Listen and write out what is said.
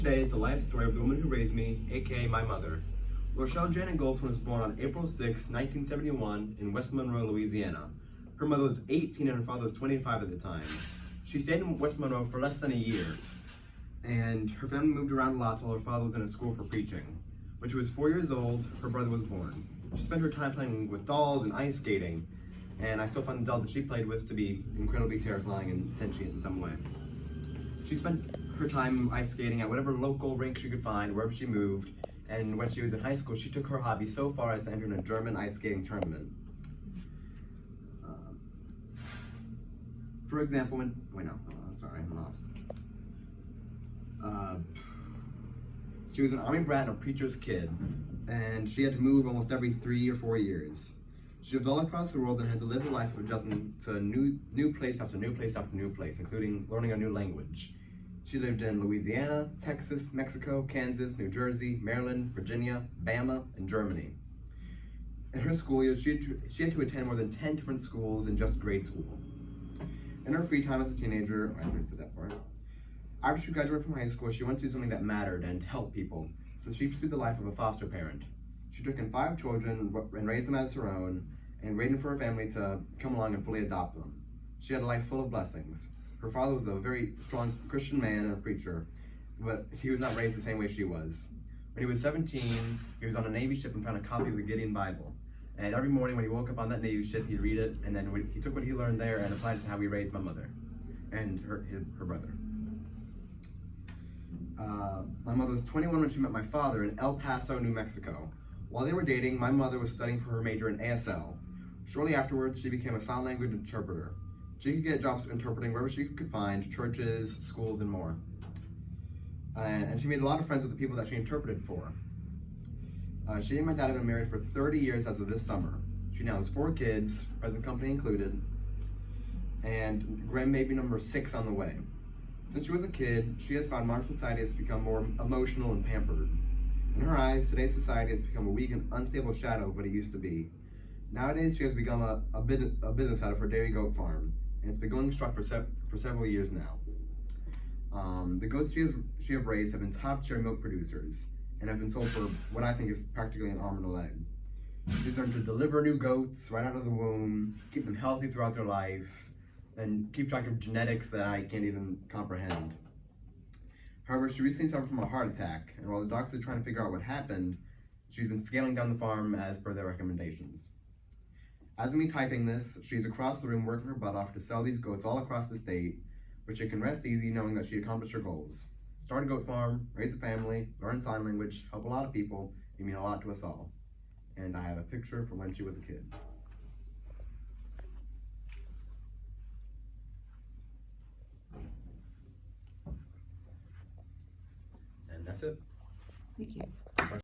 Today is the life story of the woman who raised me, aka my mother. Rochelle Janet Golson was born on April 6, 1971 in West Monroe, Louisiana. Her mother was 18 and her father was 25 at the time. She stayed in West Monroe for less than a year, and her family moved around a lot while her father was in a school for preaching. When she was 4 years old, her brother was born. She spent her time playing with dolls and ice skating, and I still find the doll that she played with to be incredibly terrifying and sentient in some way. She spent her time ice skating at whatever local rink she could find, wherever she moved, and when she was in high school, she took her hobby so far as to enter in a German ice skating tournament. For example, I'm lost. She was an army brat and a preacher's kid, and she had to move almost every 3 or 4 years. She lived all across the world and had to live a life of adjusting to new place after new place after new place, including learning a new language. She lived in Louisiana, Texas, Mexico, Kansas, New Jersey, Maryland, Virginia, Bama, and Germany. In her school years, she had to attend more than 10 different schools in just grade school. In her free time as a teenager, after she graduated from high school, she wanted to do something that mattered and help people, so she pursued the life of a foster parent. She took in 5 children and raised them as her own, and waited for her family to come along and fully adopt them. She had a life full of blessings. Her father was a very strong Christian man and a preacher, but he was not raised the same way she was. When he was 17, he was on a Navy ship and found a copy of the Gideon Bible. And every morning when he woke up on that Navy ship, he'd read it, and then he took what he learned there and applied it to how he raised my mother and her brother. My mother was 21 when she met my father in El Paso, New Mexico. While they were dating, my mother was studying for her major in ASL. Shortly afterwards, she became a sign language interpreter. She could get jobs interpreting wherever she could find, churches, schools, and more. And she made a lot of friends with the people that she interpreted for. She and my dad have been married for 30 years as of this summer. She now has 4 kids, present company included, and grandbaby number 6 on the way. Since she was a kid, she has found modern society has become more emotional and pampered. In her eyes, today's society has become a weak and unstable shadow of what it used to be. Nowadays, she has become a business out of her dairy goat farm, and it's been going strong for several years now. The goats she have raised have been top-tier milk producers, and have been sold for what I think is practically an arm and a leg. She's learned to deliver new goats right out of the womb, keep them healthy throughout their life, and keep track of genetics that I can't even comprehend. However, she recently suffered from a heart attack, and while the doctors are trying to figure out what happened, she's been scaling down the farm as per their recommendations. As of me typing this, she's across the room working her butt off to sell these goats all across the state, but she can rest easy knowing that she accomplished her goals. Start a goat farm, raise a family, learn sign language, help a lot of people, and mean a lot to us all. And I have a picture from when she was a kid. And that's it. Thank you.